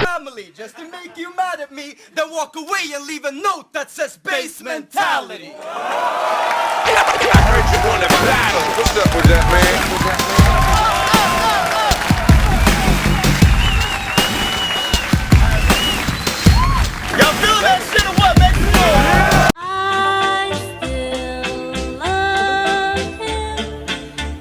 family just to make you mad at me, then walk away and leave a note that says Basementality. I heard you want to battle. What's up with that, man? Y'all feel that shit or what? Make me know. I still love him.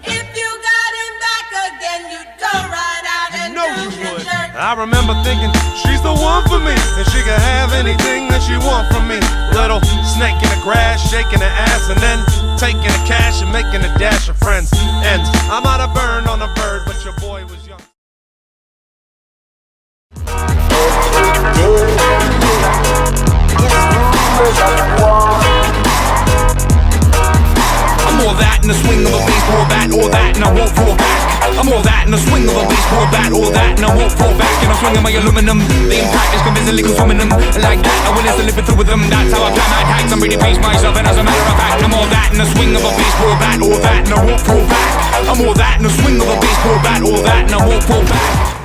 If you got him back again, you'd go right out and do the dirt. I remember thinking she's the one for me, and she can have anything that she want from me. Little snake in the grass, shaking her ass, and then taking the cash and making a dash of friends. And I might have burned on a bird, but your boy was young. I'm all that in the swing of a baseball bat, all that and I won't fall back. I'm all that in the swing of a baseball bat, all that and I won't fall back. And I'm swinging my aluminum, the impact is convincingly consuming them. Like that, I will to live it through with them. That's how I plan my attacks. I'm ready to pace myself, and as a matter of fact, I'm all that in the swing of a baseball bat, all that and I won't fall back. I'm all that in the swing of a baseball bat, all that and I won't fall back.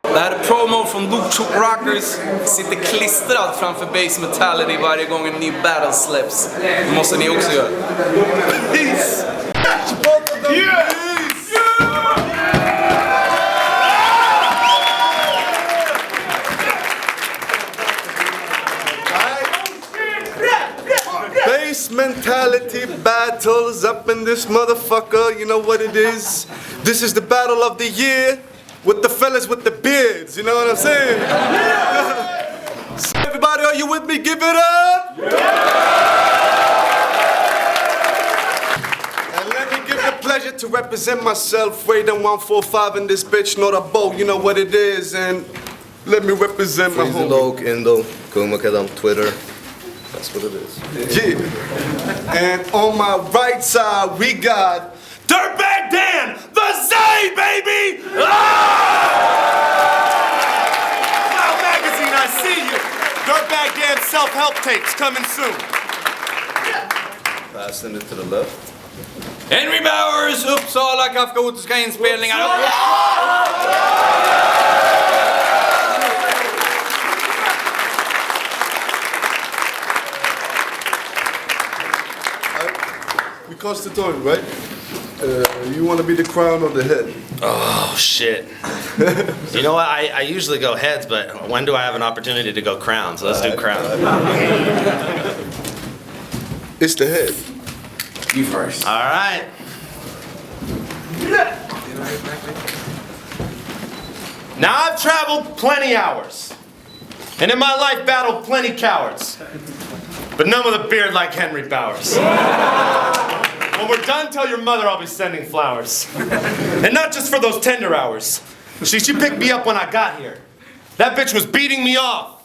Det här är promo från Look Rockers. Sitter klistrad framför Basementality varje gång en ny battle släpps. Det måste ni också göra. Peace! Basementality battles up in this motherfucker. You know what it is? This is the battle of the year. With the fellas with the beards, you know what I'm saying? So everybody, are you with me? Give it up! And let me give the pleasure to represent myself. Raiden 145 in this bitch, not a bow, you know what it is. And let me represent my home. Indo, Kung Makadam, Twitter. That's what it is. Yeah. And on my right side, we got Dirtbag Dan, the Zay, baby! Wow Magazine, I see you. Dirtbag Dan self-help tapes coming soon. Passing it to the left. Henry Bowers, Uppsala Kafkaotiska inspelningar. We crossed the tongue, right? You want to be the crown or the head? Oh, shit. You know what? I usually go heads, but when do I have an opportunity to go crown? So let's do crown. It's the head. You first. All right. Now, I've traveled plenty hours. And in my life, battled plenty cowards. But none with a beard like Henry Bowers. When we're done, tell your mother I'll be sending flowers. And not just for those tender hours. She picked me up when I got here. That bitch was beating me off.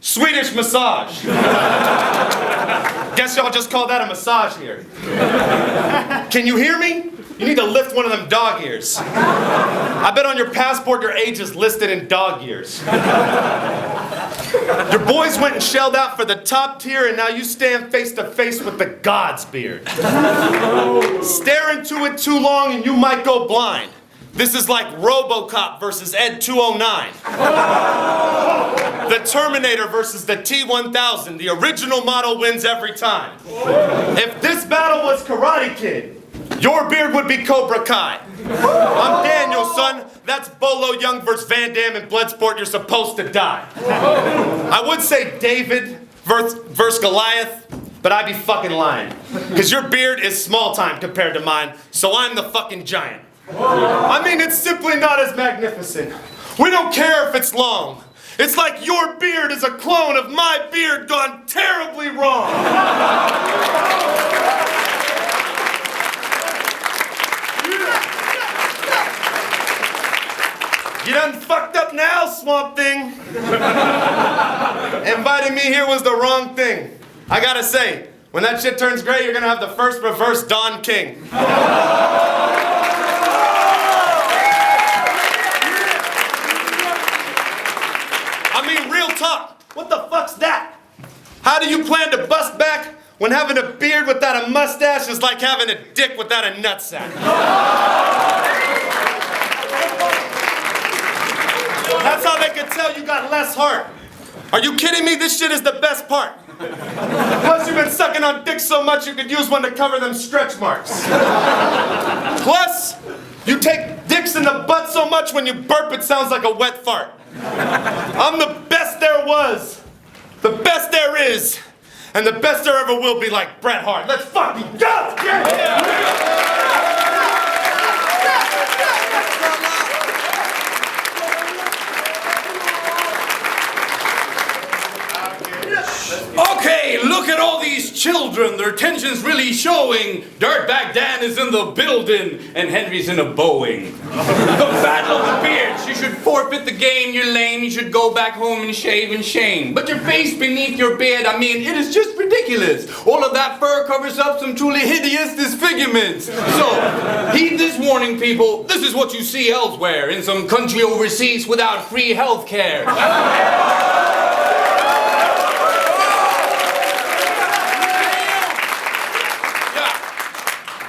Swedish massage. Guess y'all just call that a massage here. Can you hear me? You need to lift one of them dog ears. I bet on your passport your age is listed in dog years. Your boys went and shelled out for the top tier, and now you stand face to face with the God's beard. Stare into it too long and you might go blind. This is like RoboCop versus Ed 209. The Terminator versus the T-1000. The original model wins every time. If this battle was Karate Kid, your beard would be Cobra Kai. I'm Daniel, son. That's Bolo Young versus Van Damme in Bloodsport. You're supposed to die. I would say David versus Goliath, but I'd be fucking lying. Because your beard is small time compared to mine, so I'm the fucking giant. I mean, it's simply not as magnificent. We don't care if it's long. It's like your beard is a clone of my beard gone terribly wrong. You done fucked up now, Swamp Thing. Inviting me here was the wrong thing. I gotta say, when that shit turns gray, you're gonna have the first reverse Don King. I mean, real talk. What the fuck's that? How do you plan to bust back when having a beard without a mustache is like having a dick without a nutsack? That's how they can tell you got less heart. Are you kidding me? This shit is the best part. Plus, you've been sucking on dick so much you could use one to cover them stretch marks. Plus, you take dicks in the butt so much when you burp it sounds like a wet fart. I'm the best there was, the best there is, and the best there ever will be, like Bret Hart. Let's fucking go! Yeah! Okay, look at all these children. Their tension's really showing. Dirtbag Dan is in the building, and Henry's in a Boeing. The battle of the beards. You should forfeit the game, you're lame. You should go back home and shave in shame. But your face beneath your beard, I mean, it is just ridiculous. All of that fur covers up some truly hideous disfigurements. So, heed this warning, people. This is what you see elsewhere, in some country overseas without free health care.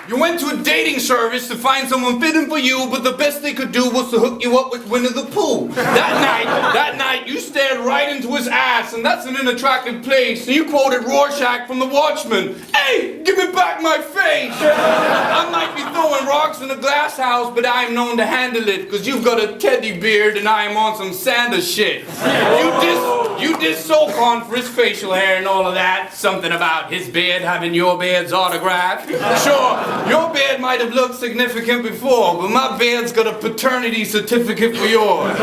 You went to a dating service to find someone fitting for you, but the best they could do was to hook you up with Winnie the Pooh. That night, you stared right into his ass, and that's an unattractive place. And you quoted Rorschach from The Watchmen. Hey, give me back my face! I might be throwing rocks in a glass house, but I am known to handle it, because you've got a teddy beard and I am on some Santa shit. You diss Socon for his facial hair and all of that. Something about his beard having your beard's autograph. Sure. Your beard might have looked significant before, but my beard's got a paternity certificate for yours.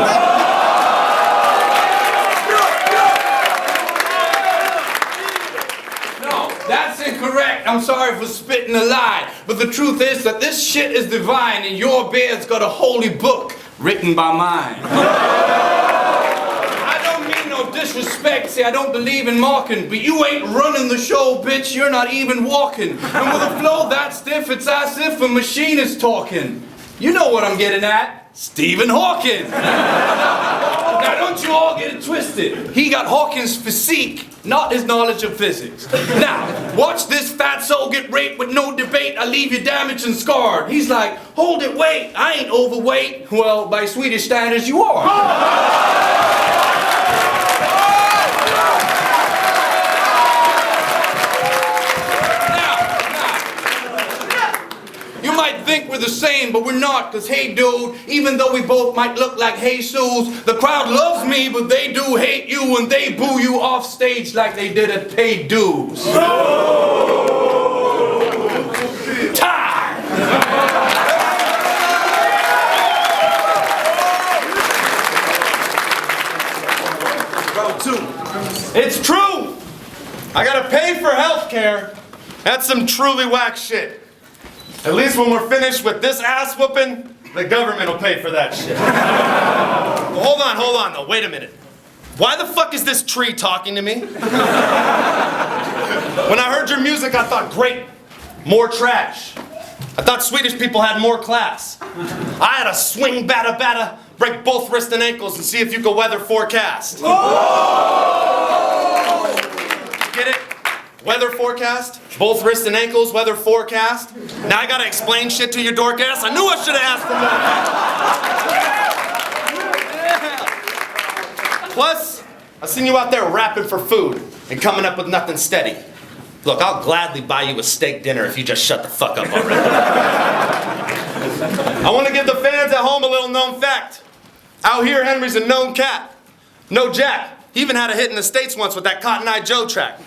No, that's incorrect. I'm sorry for spitting a lie. But the truth is that this shit is divine, and your beard's got a holy book written by mine. No disrespect, see, I don't believe in mocking, but you ain't running the show, bitch, you're not even walking. And with a flow that stiff, it's as if a machine is talking. You know what I'm getting at? Stephen Hawking. Now don't you all get it twisted. He got Hawking's physique, not his knowledge of physics. Now, watch this fat soul get raped with no debate. I leave you damaged and scarred. He's like, hold it, wait, I ain't overweight. Well, by Swedish standards, you are. You might think we're the same, but we're not, because hey dude, even though we both might look like Jesus, the crowd loves me, but they do hate you, and they boo you off stage like they did at Paid Dues. Time! It's true! I gotta pay for health care. That's some truly whack shit. At least when we're finished with this ass whooping, the government will pay for that shit. Hold on though, wait a minute. Why the fuck is this tree talking to me? When I heard your music, I thought, great, more trash. I thought Swedish people had more class. I had to swing bada, break both wrists and ankles and see if you could weather forecast. Get it? Weather forecast, both wrists and ankles, weather forecast. Now I gotta explain shit to your dork ass. I knew I should have asked for more. Plus, I seen you out there rapping for food and coming up with nothing steady. Look, I'll gladly buy you a steak dinner if you just shut the fuck up already. I want to give the fans at home a little known fact. Out here, Henry's a known cat. No jack. He even had a hit in the States once with that Cotton Eye Joe track.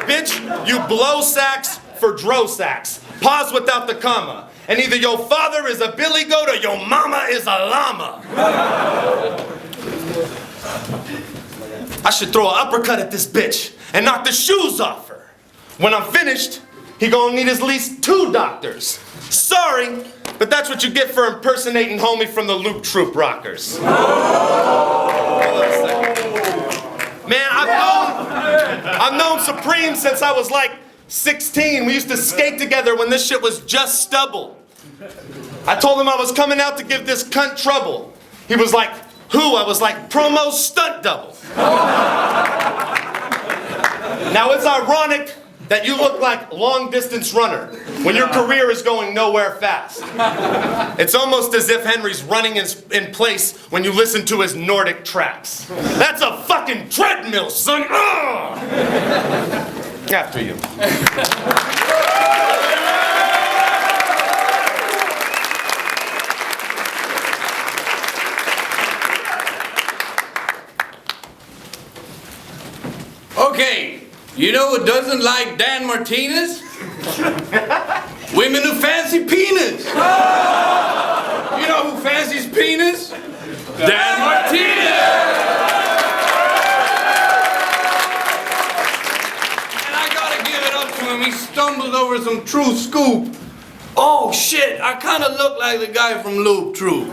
Bitch, you blow sacks for dro sacks. Pause without the comma. And either your father is a billy goat or your mama is a llama. I should throw an uppercut at this bitch and knock the shoes off her. When I'm finished, he gonna need at least 2 doctors. Sorry, but that's what you get for impersonating homie from the Loop Troop Rockers. Hold on a second. Man, I've known Supreme since I was like 16. We used to skate together when this shit was just stubble. I told him I was coming out to give this cunt trouble. He was like, who? I was like, promo stunt double. Now it's ironic, that you look like long distance runner when your career is going nowhere fast. It's almost as if Henry's running in place when you listen to his Nordic tracks. That's a fucking treadmill, son. Ugh! After you. Okay, you know who doesn't like Dan Martinez? Women who fancy penis. You know who fancies penis? Dan Martinez! And I gotta give it up to him, he stumbled over some true scoop. Oh shit, I kinda look like the guy from Loop Troop.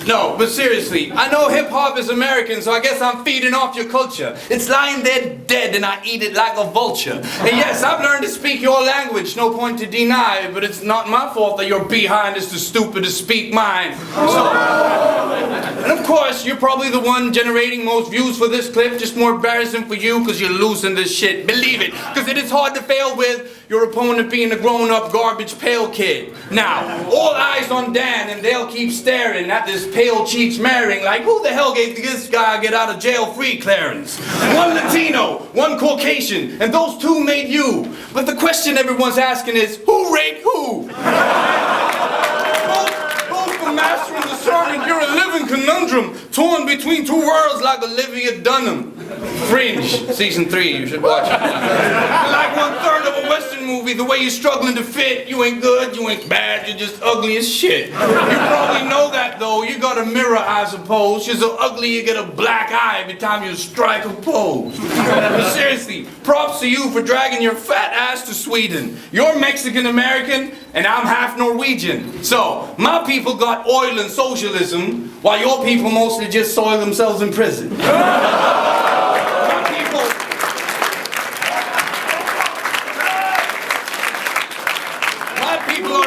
No, but seriously, I know hip-hop is American, so I guess I'm feeding off your culture. It's lying there dead and I eat it like a vulture. And yes, I've learned to speak your language, no point to deny, but it's not my fault that your behind is too stupid to speak mine. So, and of course, you're probably the one generating most views for this clip, just more embarrassing for you because you're losing this shit. Believe it, because it is hard to fail with your opponent being a grown-up garbage pale kid. Now, all eyes on Dan and they'll keep staring at this pale cheeks marrying like, who the hell gave this guy a get out of jail free clearance? One Latino, one Caucasian, and those two made you. But the question everyone's asking is, who raped who? Both the master and the servant, you're a living conundrum, torn between two worlds like Olivia Dunham. Fringe, season 3, you should watch it. Like 1/3 of a Western movie, the way you're struggling to fit, you ain't good, you ain't bad, you're just ugly as shit. You probably know that though, you got a mirror, I suppose. You're so ugly you get a black eye every time you strike a pose. But seriously, props to you for dragging your fat ass to Sweden. You're Mexican-American, and I'm half Norwegian. So, my people got oil and socialism, while your people mostly just soil themselves in prison.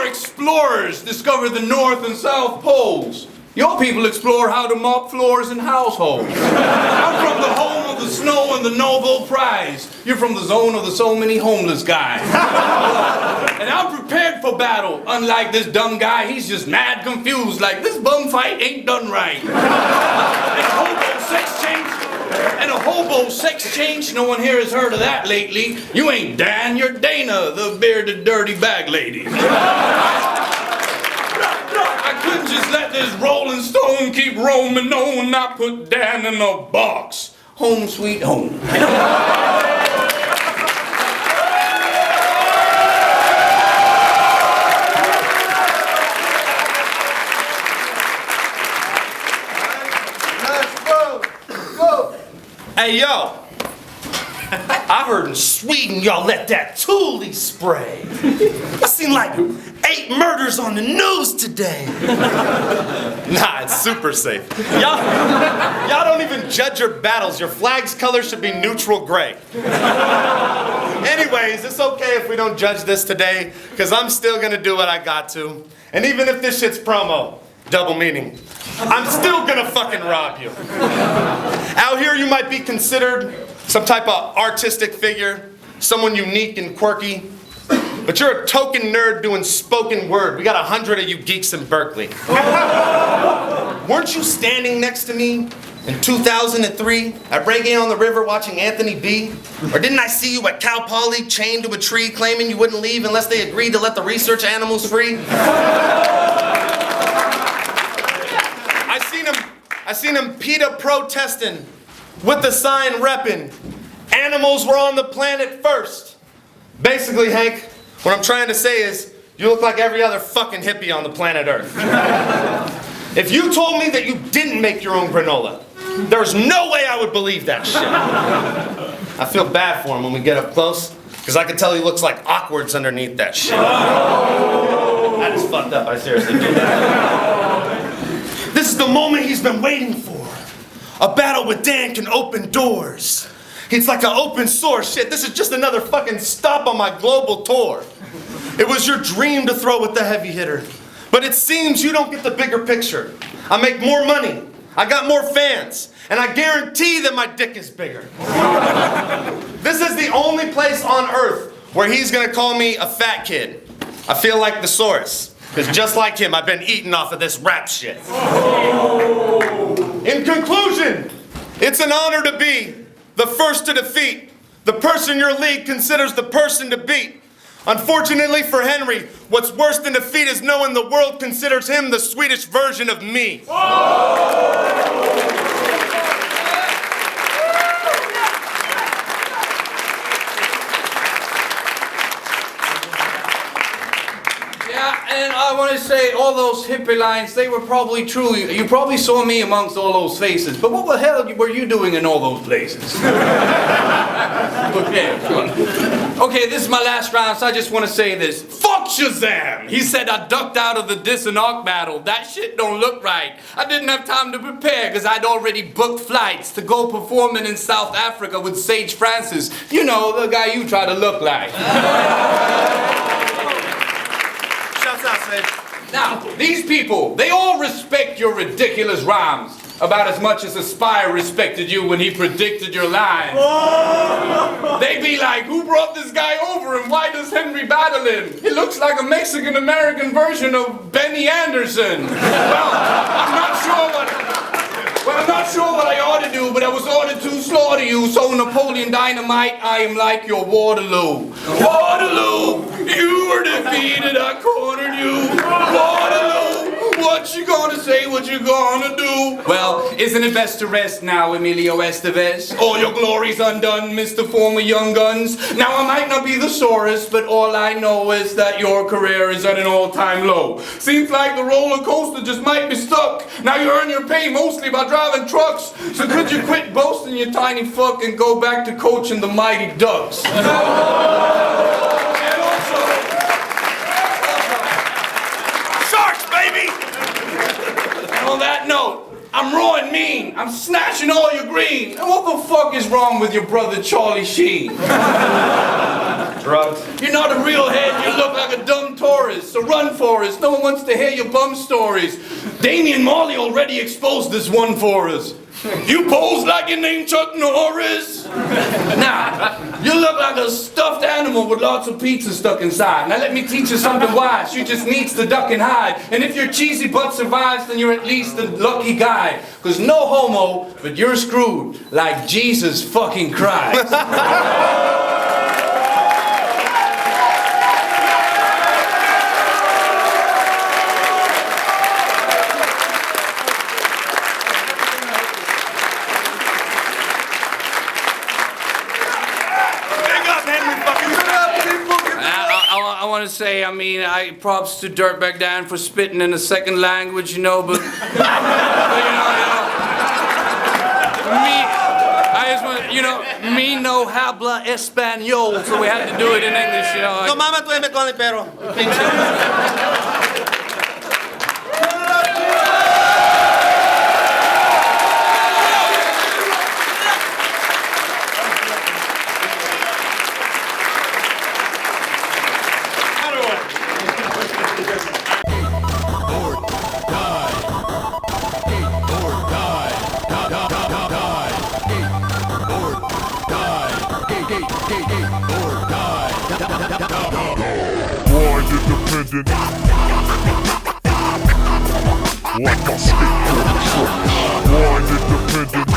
Explorers discover the North and South Poles. Your people explore how to mop floors in households. I'm from the home of the snow and the Nobel Prize. You're from the zone of the so many homeless guys. And I'm prepared for battle. Unlike this dumb guy, he's just mad confused, like this bum fight ain't done right. And a hobo sex change, no one here has heard of that lately. You ain't Dan, you're Dana, the bearded dirty bag lady. I couldn't just let this rolling stone keep roaming on, not put Dan in a box. Home sweet home. Hey, yo, I heard in Sweden y'all let that Thule spray. I seen like 8 murders on the news today. Nah, it's super safe. Y'all don't even judge your battles. Your flag's color should be neutral gray. Anyways, it's okay if we don't judge this today, because I'm still gonna do what I got to. And even if this shit's promo, double meaning, I'm still gonna fucking rob you. Out here you might be considered some type of artistic figure, someone unique and quirky, but you're a token nerd doing spoken word. We got 100 of you geeks in Berkeley. Weren't you standing next to me in 2003 at Reggae on the River watching Anthony B? Or didn't I see you at Cal Poly chained to a tree claiming you wouldn't leave unless they agreed to let the research animals free? I seen him PETA protesting with the sign repping, animals were on the planet first. Basically, Hank, what I'm trying to say is, you look like every other fucking hippie on the planet Earth. If you told me that you didn't make your own granola, there's no way I would believe that shit. I feel bad for him when we get up close, because I can tell he looks like awkwards underneath that shit. That is fucked up, I seriously do that. This is the moment he's been waiting for. A battle with Dan can open doors. It's like an open source shit. This is just another fucking stop on my global tour. It was your dream to throw with the heavy hitter, but it seems you don't get the bigger picture. I make more money, I got more fans, and I guarantee that my dick is bigger. This is the only place on earth where he's gonna call me a fat kid. I feel like the source, because just like him, I've been eating off of this rap shit. In conclusion, it's an honor to be the first to defeat the person your league considers the person to beat. Unfortunately for Henry, what's worse than defeat is knowing the world considers him the Swedish version of me. And I want to say all those hippie lines, they were probably true. You probably saw me amongst all those faces, but what the hell were you doing in all those places? Okay, this is my last round, so I just want to say this. Fuck Shazam! He said I ducked out of the Dis and Arc battle. That shit don't look right. I didn't have time to prepare because I'd already booked flights to go performing in South Africa with Sage Francis. You know, the guy you try to look like. Now, these people, they all respect your ridiculous rhymes about as much as Aspire respected you when he predicted your lines. They be like, who brought this guy over and why does Henry battle him? He looks like a Mexican-American version of Benny Anderson. I'm not sure what I ought to do, but I was ordered to slaughter you, so Napoleon Dynamite, I am like your Waterloo. Waterloo, you were defeated, I cornered you. Waterloo, what you gonna say, what you gonna do? Well, isn't it best to rest now, Emilio Estevez? All your glory's undone, Mr. Former Young Guns. Now, I might not be the sorest, but all I know is that your career is at an all-time low. Seems like the roller coaster just might be stuck. Now you earn your pay mostly by driving trucks. So could you quit boasting your tiny fuck and go back to coaching the Mighty Ducks? And also, Sharks, baby! And on that note, I'm raw and mean. I'm snatching all your green. And what the fuck is wrong with your brother Charlie Sheen? Drugs. You're not a real head, you look like a dumb tourist. So run, Forrest. No one wants to hear your bum stories. Damian Marley already exposed this one for us. You pose like your name Chuck Norris. Now, you look like a stuffed animal with lots of pizza stuck inside. Now let me teach you something wise. You just needs to duck and hide. And if your cheesy butt survives, then you're at least a lucky guy. Cause no homo, but you're screwed like Jesus fucking Christ. I want to say, I mean, props to Dirtbag Dan for spitting in a second language, you know, but me, I just want, you know, me no habla español, so we had to do it in English, you know. No mames, tú me con el perro. Independent. Like a skateboard truck. Born independent.